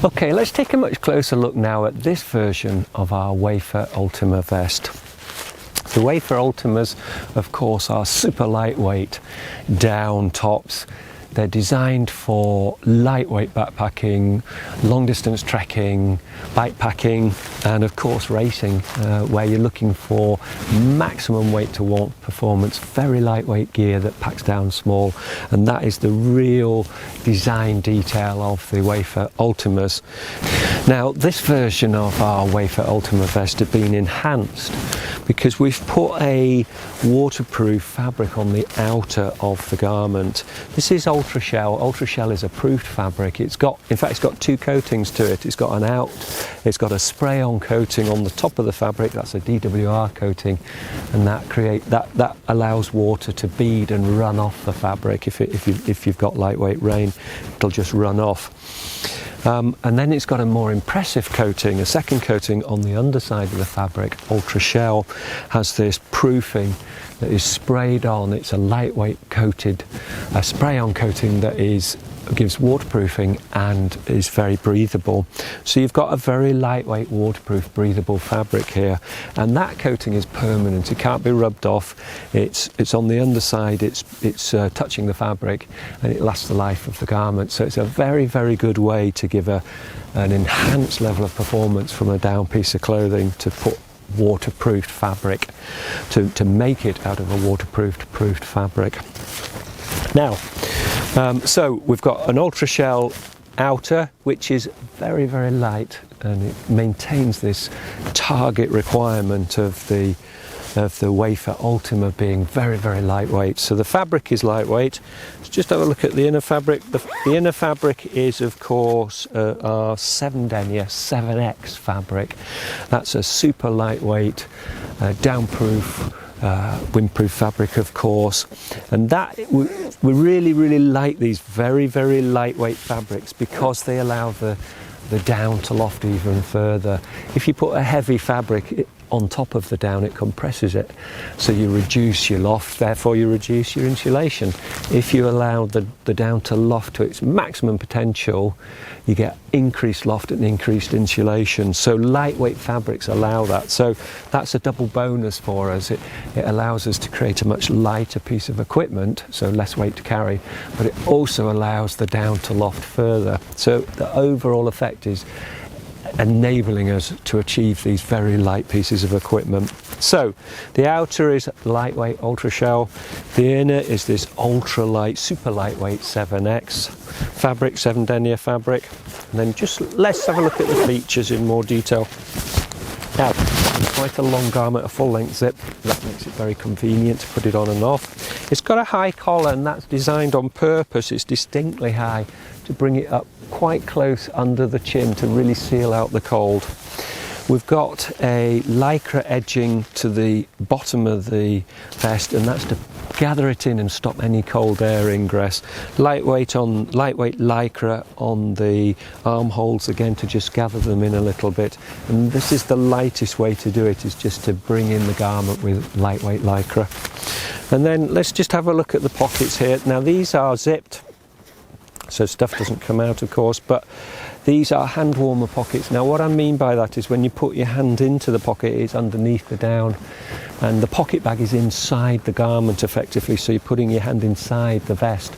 Okay, let's take a much closer look now at this version of our Wafer Ultima vest. The Wafer Ultimas, of course, are super lightweight down tops. They're designed for lightweight backpacking, long distance trekking, bike packing, and of course racing, where you're looking for maximum weight to warmth performance, very lightweight gear that packs down small, and that is the real design detail of the Wafer Ultimas. Now, this version of our Wafer Ultima vest has been enhanced because we've put a waterproof fabric on the outer of the garment. This is Ultra Shell. Ultra Shell is a proofed fabric. It's got two coatings to it. It's got a spray-on coating on the top of the fabric. That's a DWR coating, and that allows water to bead and run off the fabric. If you've got lightweight rain, it'll just run off. And then it's got a more impressive coating, a second coating on the underside of the fabric. Ultra Shell has this proofing that is sprayed on. It's a lightweight coated, a spray-on coating that gives waterproofing and is very breathable. So you've got a very lightweight, waterproof, breathable fabric here, and that coating is permanent. It can't be rubbed off. It's on the underside. It's touching the fabric, and it lasts the life of the garment. So it's a very, very good way to give an enhanced level of performance from a down piece of clothing, to put waterproofed fabric, to make it out of a waterproofed fabric. Now, so we've got an Ultra Shell outer, which is very, very light, and it maintains this target requirement of the Wafer Ultima being very, very lightweight. So the fabric is lightweight. Let's just have a look at the inner fabric. The inner fabric is, of course, our 7 denier 7X fabric. That's a super lightweight, downproof, windproof fabric, of course, and that we really, really like these very, very lightweight fabrics because they allow the down to loft even further. If you put a heavy fabric on top of the down, it compresses it, so you reduce your loft, therefore you reduce your insulation. If you allow the down to loft to its maximum potential, you get increased loft and increased insulation. So lightweight fabrics allow that. So that's a double bonus for us. It allows us to create a much lighter piece of equipment, so less weight to carry, but it also allows the down to loft further. So the overall effect is enabling us to achieve these very light pieces of equipment. So the outer is lightweight Ultra Shell, the inner is this ultra light, super lightweight 7X fabric, 7 denier fabric. And then let's have a look at the features in more detail. Now, it's quite a long garment, a full length zip. That makes it very convenient to put it on and off. It's got a high collar, and that's designed on purpose. It's distinctly high to bring it up quite close under the chin to really seal out the cold. We've got a lycra edging to the bottom of the vest, and that's to gather it in and stop any cold air ingress. Lightweight lycra on the armholes, again, to just gather them in a little bit. And this is the lightest way to do it, is just to bring in the garment with lightweight lycra. And then let's just have a look at the pockets here. Now, these are zipped, so stuff doesn't come out, of course, but these are hand warmer pockets. Now, what I mean by that is when you put your hand into the pocket, it's underneath the down, and the pocket bag is inside the garment effectively, so you're putting your hand inside the vest.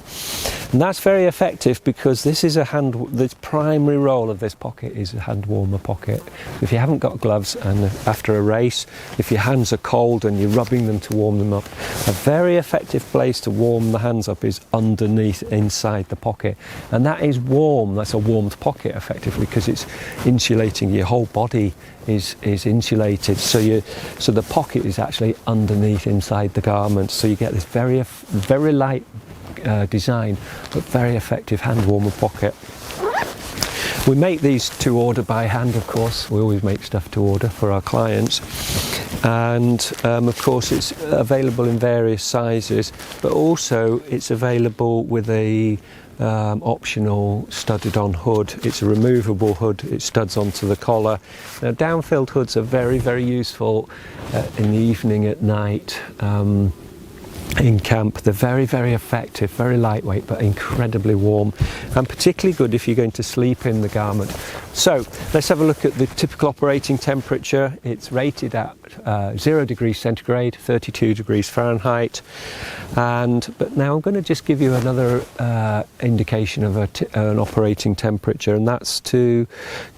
And that's very effective because this is the primary role of this pocket is a hand warmer pocket. If you haven't got gloves, and after a race, if your hands are cold and you're rubbing them to warm them up, a very effective place to warm the hands up is underneath, inside the pocket. And that is warm, that's a warmed pocket effectively, because it's insulating. Your whole body is insulated, so the pocket is actually underneath, inside the garment, so you get this very, very light design, but very effective hand warmer pocket. We make these to order by hand, of course. We always make stuff to order for our clients, and of course it's available in various sizes, but also it's available with a optional studded on hood. It's a removable hood, it studs onto the collar. Now, down-filled hoods are very, very useful in the evening, at night. in camp. They're very, very effective, very lightweight, but incredibly warm, and particularly good if you're going to sleep in the garment. So let's have a look at the typical operating temperature. It's rated at 0 degrees centigrade, 32 degrees Fahrenheit. But now I'm going to just give you another indication of an operating temperature, and that's to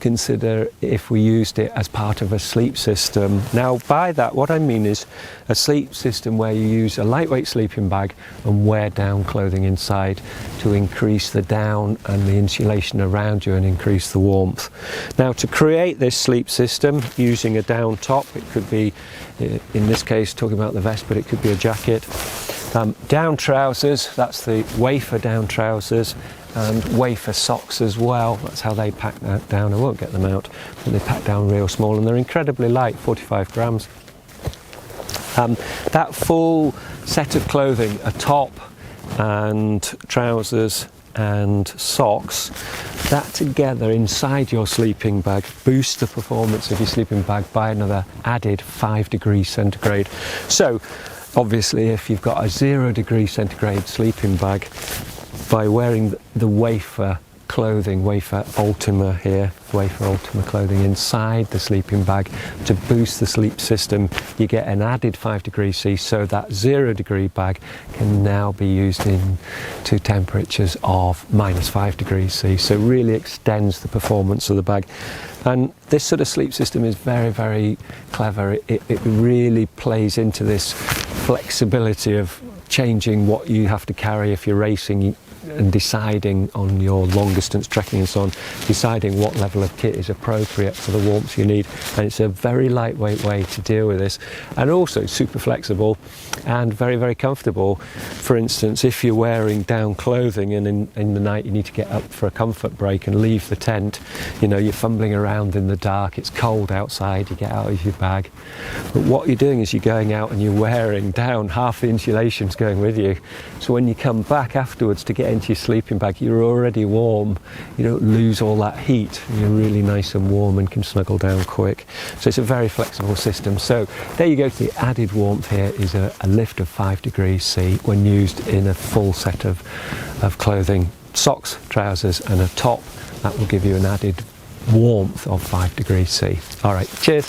consider if we used it as part of a sleep system. Now, by that, what I mean is a sleep system where you use a lightweight sleeping bag and wear down clothing inside to increase the down and the insulation around you and increase the warmth. Now, to create this sleep system using a down top, it could be, in this case, talking about the vest, but it could be a jacket. Down trousers, that's the Wafer down trousers, and Wafer socks as well. That's how they pack that down. I won't get them out, but they pack down real small, and they're incredibly light, 45 grams. That full set of clothing, a top and trousers and socks, that together inside your sleeping bag boosts the performance of your sleeping bag by another added 5 degrees centigrade. So obviously, if you've got a 0 degree centigrade sleeping bag, by wearing the Wafer clothing, Wafer Ultima here, Wafer Ultima clothing inside the sleeping bag to boost the sleep system, you get an added 5 degrees C, so that 0 degree bag can now be used in to temperatures of -5 degrees C, so really extends the performance of the bag. And this sort of sleep system is very, very clever. It really plays into this flexibility of changing what you have to carry if you're racing and deciding on your long distance trekking and so on, deciding what level of kit is appropriate for the warmth you need. And it's a very lightweight way to deal with this, and also super flexible and very, very comfortable. For instance, if you're wearing down clothing and in the night you need to get up for a comfort break and leave the tent, you know, you're fumbling around in the dark, it's cold outside, you get out of your bag, but what you're doing is you're going out and you're wearing down, half the insulation's going with you, so when you come back afterwards to get into your sleeping bag, you're already warm, you don't lose all that heat, you're really nice and warm and can snuggle down quick. So it's a very flexible system. So there you go, the added warmth here is a lift of 5 degrees C when used in a full set of clothing, socks, trousers and a top. That will give you an added warmth of 5 degrees C. All right, cheers.